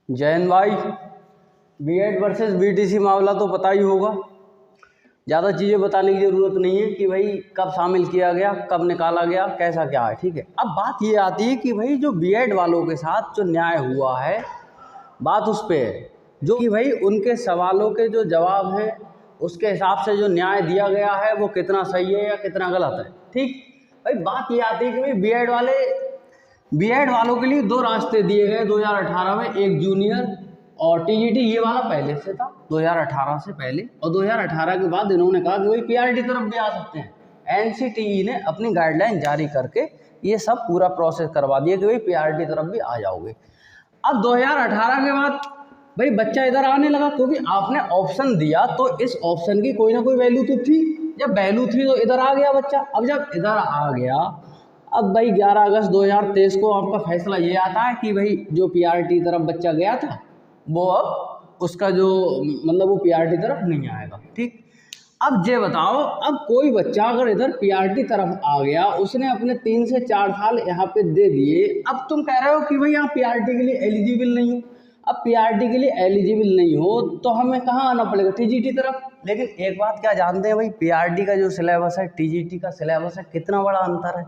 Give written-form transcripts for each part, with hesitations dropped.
जैन भाई, BEd versus BTC मामला तो पता ही होगा। ज़्यादा चीज़ें बताने की ज़रूरत नहीं है कि भाई कब शामिल किया गया, कब निकाला गया, कैसा क्या है। ठीक है, अब बात ये आती है कि भाई जो बीएड वालों के साथ जो न्याय हुआ है, बात उस पे है जो कि भाई उनके सवालों के जो जवाब हैं उसके हिसाब से जो न्याय दिया गया है वो कितना सही है या कितना गलत है। ठीक भाई, बात ये आती है कि भाई बीएड वालों के लिए दो रास्ते दिए गए 2018 में, एक जूनियर और टीजीटी। ये वाला पहले से था 2018 से पहले, और 2018 के बाद इन्होंने कहा कि भाई पीआरटी तरफ भी आ सकते हैं। एनसीटीई ने अपनी गाइडलाइन जारी करके ये सब पूरा प्रोसेस करवा दिया कि भाई पीआरटी तरफ भी आ जाओगे। अब 2018 के बाद भाई बच्चा इधर आने लगा क्योंकि आपने ऑप्शन दिया, तो इस ऑप्शन की कोई ना कोई वैल्यू तो थी। जब वैल्यू थी तो इधर आ गया बच्चा। अब जब इधर आ गया, अब भाई 11 अगस्त 2023 को आपका फैसला ये आता है कि भाई जो पीआरटी तरफ बच्चा गया था वो अब उसका जो मतलब वो पीआरटी तरफ नहीं आएगा। ठीक, अब ये बताओ, अब कोई बच्चा अगर इधर पीआरटी तरफ आ गया, उसने अपने 3 से 4 साल यहाँ पे दे दिए, अब तुम कह रहे हो कि भाई यहाँ पीआरटी के लिए एलिजिबल नहीं हो। अब पीआरटी के लिए एलिजिबल नहीं हो तो हमें कहाँ आना पड़ेगा? टीजीटी तरफ। लेकिन एक बात क्या जानते हैं भाई, पीआरटी का जो सिलेबस है, टीजीटी का सिलेबस है, कितना बड़ा अंतर है।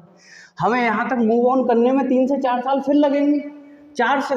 हमें यहाँ तक मूव ऑन करने में 3 से 4 साल फिर लगेंगे। 4 से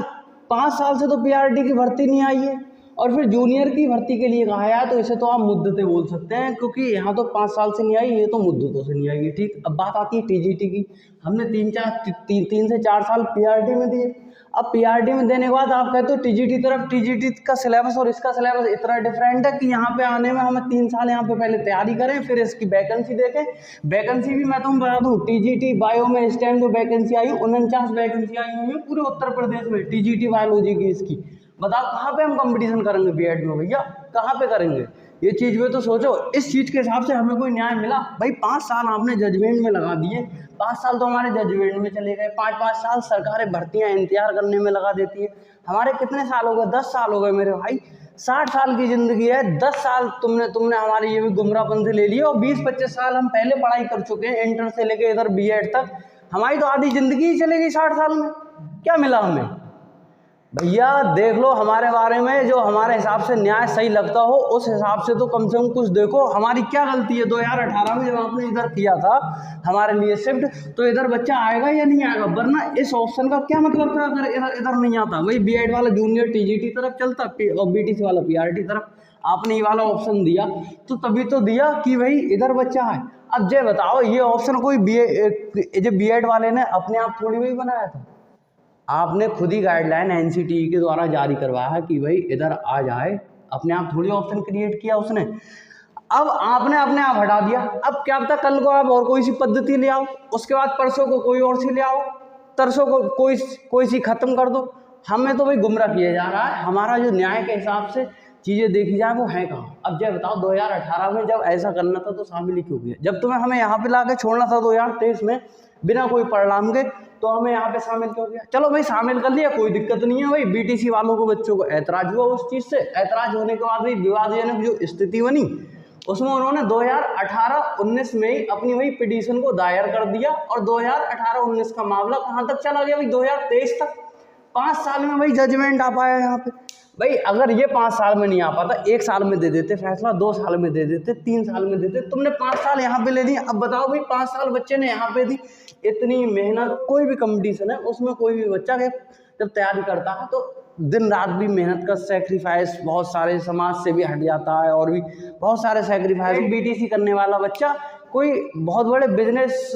5 साल से तो पीआरटी की भर्ती नहीं आई है, और फिर जूनियर की भर्ती के लिए कहा है, तो इसे तो आप मुद्दतें बोल सकते हैं क्योंकि यहाँ तो 5 साल से नहीं आई, ये तो मुद्दतों से नहीं आई है। ठीक, अब बात आती है टीजीटी की। हमने 3 से 4 साल पीआरटी में दिए। अब पीआरटी में देने के बाद आप कहते हो टीजीटी तरफ, टीजीटी का सिलेबस और इसका सिलेबस इतना डिफरेंट है कि यहाँ पे आने में हमें 3 साल यहाँ पे पहले तैयारी करें, फिर इसकी वैकेंसी देखें। वैकेंसी भी मैं तुम्हें बता दूँ, टीजीटी बायो में इस टाइम जो वैकेंसी आई 49 वैकेंसी आई हुई है पूरे उत्तर प्रदेश में टीजीटी बायोलॉजी की। इसकी बताओ कहाँ पे हम कंपटीशन करेंगे बीएड में भैया, कहाँ पे करेंगे? ये चीज़ में तो सोचो। इस चीज़ के हिसाब से हमें कोई न्याय मिला? भाई 5 साल आपने जजमेंट में लगा दिए, 5 साल तो हमारे जजमेंट में चले गए। 5 साल सरकारें भर्तियां इंतजार करने में लगा देती है। हमारे कितने साल हो गए? 10 साल हो गए मेरे भाई। 60 साल की ज़िंदगी है, 10 साल तुमने हमारी ये भी गुमराहपन से ले लिए, और 20-25 साल हम पहले पढ़ाई कर चुके हैं, इंटर से लेके इधर बीएड तक। हमारी तो आधी ज़िंदगी ही चलेगी 60 साल में। क्या मिला हमें? भैया देख लो हमारे बारे में, जो हमारे हिसाब से न्याय सही लगता हो उस हिसाब से तो कम से कम कुछ देखो। हमारी क्या गलती है? 2018 में जब आपने इधर किया था हमारे लिए शिफ्ट, तो इधर बच्चा आएगा या नहीं आएगा? वरना इस ऑप्शन का क्या मतलब था अगर इधर नहीं आता? वही बीएड वाला जूनियर टीजीटी तरफ चलता और बीटीसी वाला पीआरटी तरफ। आपने ये वाला ऑप्शन दिया तो तभी तो दिया कि भाई इधर बच्चा है। अब ये बताओ, ये ऑप्शन कोई बीएड वाले ने अपने आप थोड़ी वही बनाया था। आपने खुद ही गाइडलाइन एनसीटीई के द्वारा जारी करवाया है कि भाई इधर आ जाए, अपने आप थोड़ी ऑप्शन क्रिएट किया उसने। अब आपने अपने आप हटा दिया। अब क्या पता कल को आप और कोई सी पद्धति ले आओ, उसके बाद परसों को कोई और सी ले आओ, तरसों को कोई सी खत्म कर दो। हमें तो भाई गुमराह किया जा रहा है। हमारा जो न्याय के हिसाब से चीज़ें देखी जाए वो है कहाँ? अब जब बताओ 2018 में जब ऐसा करना था तो शामिल ही क्यों किया? जब तुम्हें हमें यहाँ पे ला के छोड़ना था 2023 में बिना कोई परिणाम के, तो हमें यहाँ पे शामिल क्यों किया? चलो भाई शामिल कर लिया, कोई दिक्कत नहीं है। भाई बीटीसी वालों को बच्चों को ऐतराज हुआ उस चीज़ से, ऐतराज होने के बाद भाई विवादजनक जो स्थिति बनी उसमें उन्होंने 2018-19 में ही अपनी वही पिटीशन को दायर कर दिया, और 2018-19 का मामला कहाँ तक चला गया भाई? 2023 तक। 5 साल में भाई जजमेंट आ पाया यहाँ पे। भाई अगर ये 5 साल में नहीं आ पाता, 1 साल में दे देते फैसला, 2 साल में दे देते, 3 साल में देते। तुमने 5 साल यहाँ पे ले ली। अब बताओ भाई 5 साल बच्चे ने यहाँ पे दी, इतनी मेहनत। कोई भी कंपटीशन है उसमें कोई भी बच्चा जब तैयारी करता है तो दिन रात भी मेहनत का सेक्रीफाइस, बहुत सारे समाज से भी हट जाता है और भी बहुत सारे सेक्रीफाइस। बीटीसी करने वाला बच्चा कोई बहुत बड़े बिजनेस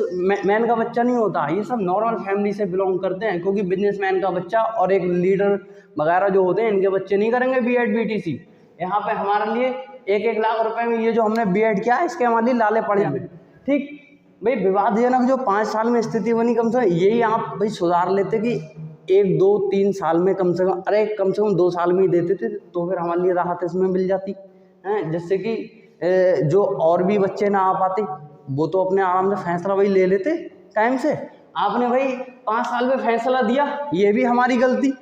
मैन का बच्चा नहीं होता, ये सब नॉर्मल फैमिली से बिलोंग करते हैं। क्योंकि बिजनेसमैन का बच्चा और एक लीडर वगैरह जो होते हैं, इनके बच्चे नहीं करेंगे बीएड बीटीसी। यहाँ पे हमारे लिए 1-1 लाख रुपए में ये जो हमने बीएड किया है, इसके हमारे लिए लाले पड़ जाए। ठीक भाई, विवादजनक जो 5 साल में स्थिति बनी, कम से कम यही आप भाई सुधार लेते कि 1, 2, 3 साल में कम से कम, अरे कम से कम 2 साल में ही देते थे, तो फिर हमारे लिए राहत इसमें मिल जाती है। जिससे कि जो और भी बच्चे ना आ पाते, वो तो अपने आराम से फैसला वही ले लेते टाइम से। आपने भाई 5 साल में फैसला दिया, ये भी हमारी गलती।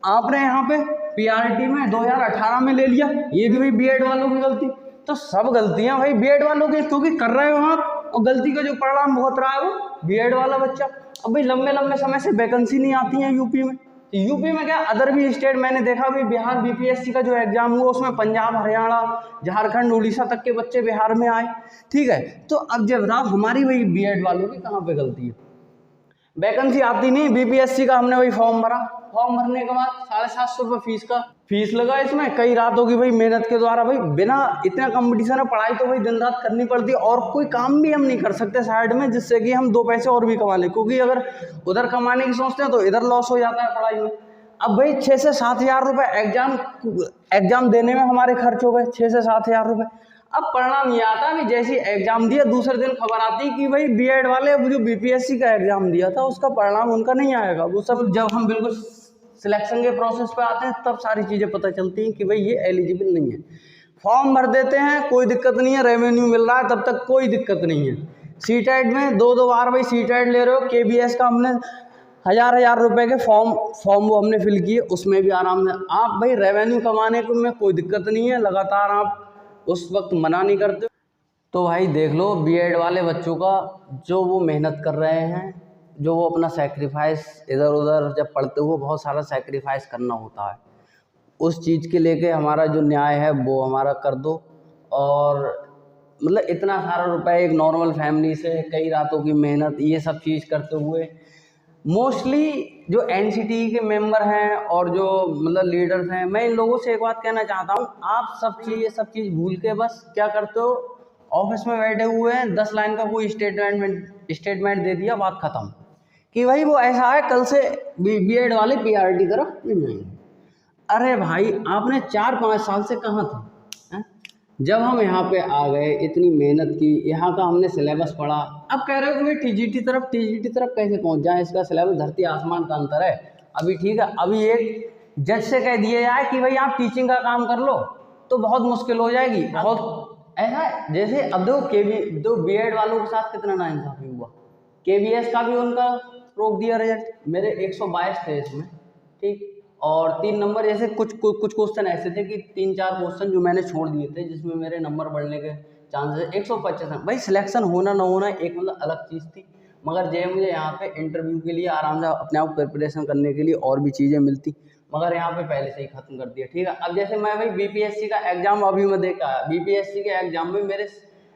आपने यहाँ पे पीआरटी में 2018 में ले लिया, ये भी भाई बीएड वालों की गलती। तो सब गलतियाँ भाई बीएड वालों की, क्योंकि कर रहे हो आप, और गलती का जो परिणाम भुगत रहा है वो बीएड वाला बच्चा। अब भाई लंबे लंबे समय से वैकेंसी नहीं आती है यूपी में, तो यूपी में क्या, अदर भी स्टेट मैंने देखा भी, बिहार बीपीएससी का जो एग्जाम हुआ उसमें पंजाब, हरियाणा, झारखंड, उड़ीसा तक के बच्चे बिहार में आए, ठीक है। तो अब जब बताओ हमारी वही बीएड वालों की कहाँ पे गलती है? वैकेंसी आती नहीं, बीपीएससी का हमने वही फॉर्म भरा, फॉर्म भरने के बाद 750 रुपये फीस लगा, इसमें कई रातों की भाई मेहनत के द्वारा, भाई बिना इतना कंपटीशन है, पढ़ाई तो भाई दिन रात करनी पड़ती है, और कोई काम भी हम नहीं कर सकते साइड में जिससे कि हम 2 पैसे और भी कमा लें, क्योंकि अगर उधर कमाने की सोचते हैं तो इधर लॉस हो जाता है पढ़ाई में। अब भाई 6 से 7 हज़ार रुपये एग्जाम देने में हमारे खर्च हो गए, 6 से 7 हज़ार रुपये। अब परिणाम ये आता है कि जैसे एग्जाम दिया दूसरे दिन खबर आती कि भाई बीएड वाले जो बीपीएससी का एग्जाम दिया था उसका परिणाम उनका नहीं आएगा। वो सब जब हम बिल्कुल सिलेक्शन के प्रोसेस पे आते हैं तब सारी चीज़ें पता चलती हैं कि भाई ये एलिजिबल नहीं है। फॉर्म भर देते हैं, कोई दिक्कत नहीं है, रेवेन्यू मिल रहा है, तब तक कोई दिक्कत नहीं है। सीटेट में 2 बार भाई सीटेट ले रहे हो, केबीएस का हमने हज़ार रुपए के फॉर्म वो हमने फिल किए, उसमें भी आराम से आप भाई रेवेन्यू कमाने में कोई दिक्कत नहीं है, लगातार आप उस वक्त मना नहीं करते। तो भाई देख लो बीएड वाले बच्चों का जो वो मेहनत कर रहे हैं, जो वो अपना सेक्रीफाइस इधर उधर जब पढ़ते हुए बहुत सारा सेक्रीफाइस करना होता है, उस चीज़ के लेके हमारा जो न्याय है वो हमारा कर दो। और मतलब इतना सारा रुपए एक नॉर्मल फैमिली से, कई रातों की मेहनत, ये सब चीज़ करते हुए मोस्टली जो एनसीटी के मेंबर हैं और जो मतलब लीडर्स हैं, मैं इन लोगों से एक बात कहना चाहता हूँ, आप ये सब चीज़ भूल के बस क्या करते हो, ऑफिस में बैठे हुए हैं, 10 लाइन का कोई स्टेटमेंट दे दिया, बात खत्म कि भाई वो ऐसा है, कल से बीएड वाले पीआरटी तरफ नहीं जाएंगे। अरे भाई आपने 4-5 साल से कहाँ थे? जब हम यहाँ पे आ गए, इतनी मेहनत की, यहाँ का हमने सिलेबस पढ़ा, अब कह रहे हो कि भाई टीजीटी तरफ कैसे पहुँच जाए, इसका सिलेबस धरती आसमान का अंतर है। अभी ठीक है, अभी एक जज से कह दिया जाए कि भाई आप टीचिंग का काम कर लो तो बहुत मुश्किल हो जाएगी, बहुत ऐसा है। जैसे अब दो बीएड वालों के साथ कितना नाइंसाफी हुआ, केबीएस का भी उनका रोक दिया रिजल्ट, मेरे 122 थे इसमें, ठीक, और 3 नंबर जैसे कुछ क्वेश्चन ऐसे थे कि 3-4 क्वेश्चन जो मैंने छोड़ दिए थे जिसमें मेरे नंबर बढ़ने के चांसेस 125। भाई सिलेक्शन होना ना होना एक मतलब अलग चीज़ थी, मगर जय मुझे यहाँ पे इंटरव्यू के लिए आराम से अपने आप प्रिपरेशन करने के लिए और भी चीज़ें मिलती, मगर यहाँ पे पहले से ही ख़त्म कर दिया, ठीक है। अब जैसे मैं भाई बीपीएससी का एग्ज़ाम अभी मैं देख आया, बीपीएससी के एग्ज़ाम में मेरे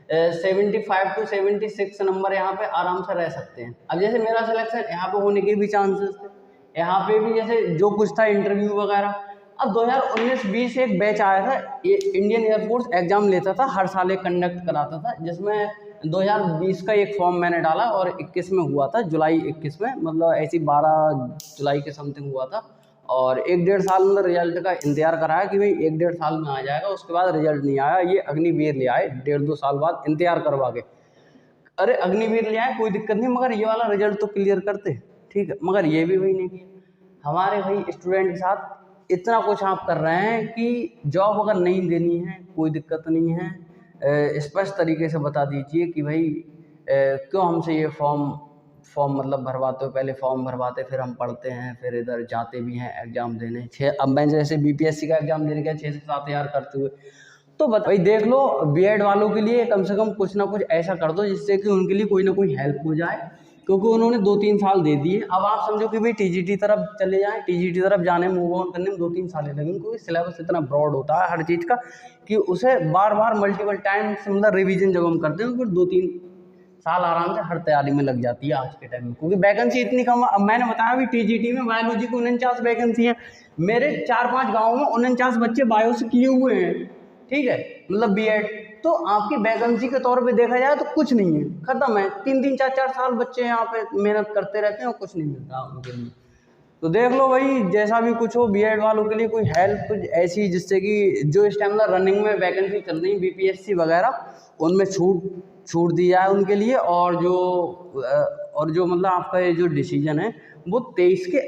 75 to 76 नंबर यहाँ पे आराम से रह सकते हैं। अब जैसे मेरा सिलेक्शन यहाँ पे होने के भी चांसेस थे, यहाँ पे भी जैसे जो कुछ था इंटरव्यू वगैरह। अब 2019-20 एक बैच आया था, ये इंडियन एयरफोर्स एग्ज़ाम लेता था, हर साल एक कंडक्ट कराता था, जिसमें 2020 का एक फॉर्म मैंने डाला और 21 में हुआ था, जुलाई 21 में, मतलब ऐसी 12 जुलाई के समथिंग हुआ था। और 1-1.5 साल मतलब रिजल्ट का इंतजार कराया कि भाई 1-1.5 साल में आ जाएगा, उसके बाद रिजल्ट नहीं आया। ये अग्निवीर ले आए 1.5-2 साल बाद इंतजार करवा के। अरे अग्निवीर ले आए कोई दिक्कत नहीं, मगर ये वाला रिजल्ट तो क्लियर करते, ठीक है, मगर ये भी वही नहीं किया। हमारे भाई स्टूडेंट के साथ इतना कुछ आप कर रहे हैं कि जॉब अगर नहीं देनी है कोई दिक्कत नहीं है, स्पष्ट तरीके से बता दीजिए कि भाई क्यों हमसे ये फॉर्म मतलब भरवाते हो, पहले फॉर्म भरवाते फिर हम पढ़ते हैं, फिर इधर जाते भी हैं एग्ज़ाम देने। अब मैं जैसे बीपीएससी का एग्ज़ाम देने गया 6 से 7 हज़ार करते हुए, तो भाई देख लो बीएड वालों के लिए कम से कम कुछ ना कुछ ऐसा कर दो जिससे कि उनके लिए कोई ना कोई हेल्प हो जाए, क्योंकि उन्होंने 2-3 साल दे दिए। अब आप समझो कि भाई टीजीटी तरफ चले जाएं, टीजीटी तरफ जाने में मूव ऑन करने में 2-3 साल लगेंगे, क्योंकि सिलेबस इतना ब्रॉड होता है हर चीज़ का कि उसे बार बार मल्टीपल टाइम मतलब रिवीजन जब हम करते हैं फिर 2-3 साल आराम से हर तैयारी में लग जाती है आज के टाइम में, क्योंकि वैकेंसी इतनी कम। अब मैंने बताया भी टीजीटी में बायोलॉजी की 49 वैकेंसी है, मेरे 4-5 गाँव में 49 बच्चे बायो से किए हुए हैं, ठीक है, मतलब बीएड। तो आपकी वैकेंसी के तौर पे देखा जाए तो कुछ नहीं है, खत्म है। 3-3 4-4 साल बच्चे यहाँ पे मेहनत करते रहते हैं और कुछ नहीं मिलता उनके लिए। तो देख लो भाई जैसा भी कुछ हो, बीएड वालों के लिए कोई हेल्प कुछ ऐसी जिससे कि जो इस टाइम रनिंग में वैकेंसी चल रही है बीपीएससी वगैरह, उनमें छूट दी जाए उनके लिए। और जो मतलब आपका ये जो डिसीजन है वो 23 के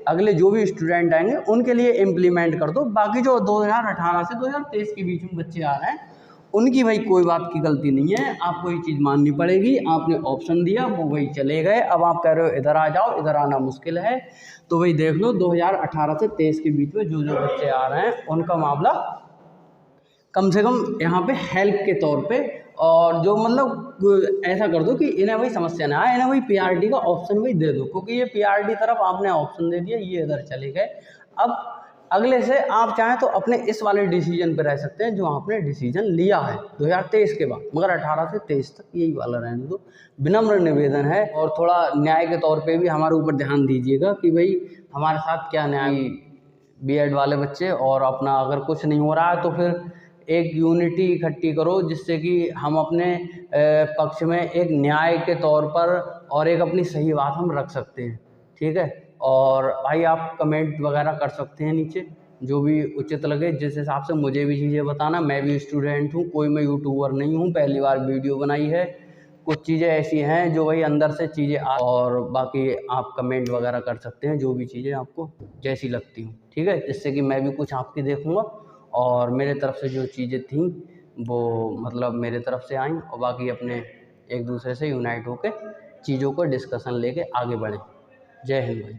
अगले जो भी स्टूडेंट आएंगे उनके लिए इम्प्लीमेंट कर दो। बाकी जो 2018 से 2023 के बीच में बच्चे आ रहे हैं उनकी भाई कोई बात की गलती नहीं है, आपको ये चीज़ माननी पड़ेगी। आपने ऑप्शन दिया, वो वही चले गए, अब आप कह रहे हो इधर आ जाओ, इधर आना मुश्किल है। तो भाई देख लो 2018 से 23 के बीच में जो बच्चे आ रहे हैं उनका मामला कम से कम यहाँ पे हेल्प के तौर पे और जो मतलब ऐसा कर दो कि इन्हें वही समस्या ना आए, इन्हें वही पीआरटी का ऑप्शन वही दे दो, क्योंकि ये पीआरटी तरफ आपने ऑप्शन दे दिया, ये इधर चले गए। अब अगले से आप चाहें तो अपने इस वाले डिसीजन पे रह सकते हैं जो आपने डिसीजन लिया है 2023 के बाद, मगर 18 से 23 तक यही वाला रहने दो। विनम्र निवेदन है, और थोड़ा न्याय के तौर पे भी हमारे ऊपर ध्यान दीजिएगा कि भाई हमारे साथ क्या न्याय, बीएड वाले बच्चे, और अपना अगर कुछ नहीं हो रहा है तो फिर एक यूनिटी इकट्ठी करो, जिससे कि हम अपने पक्ष में एक न्याय के तौर पर और एक अपनी सही बात हम रख सकते हैं, ठीक है। और भाई आप कमेंट वगैरह कर सकते हैं नीचे, जो भी उचित लगे, जिस हिसाब से मुझे भी चीज़ें बताना। मैं भी स्टूडेंट हूँ, कोई मैं यूट्यूबर नहीं हूँ, पहली बार वीडियो बनाई है। कुछ चीज़ें ऐसी हैं जो वही अंदर से चीज़ें और बाकी आप कमेंट वगैरह कर सकते हैं, जो भी चीज़ें आपको जैसी लगती हूँ, ठीक है, जिससे कि मैं भी कुछ आपकी देखूँगा और मेरे तरफ से जो चीज़ें थीं वो मतलब मेरे तरफ से आईं, और बाकी अपने एक दूसरे से यूनाइट होकर चीज़ों को डिस्कशन लेके आगे बढ़ें। जय हिंद भाई।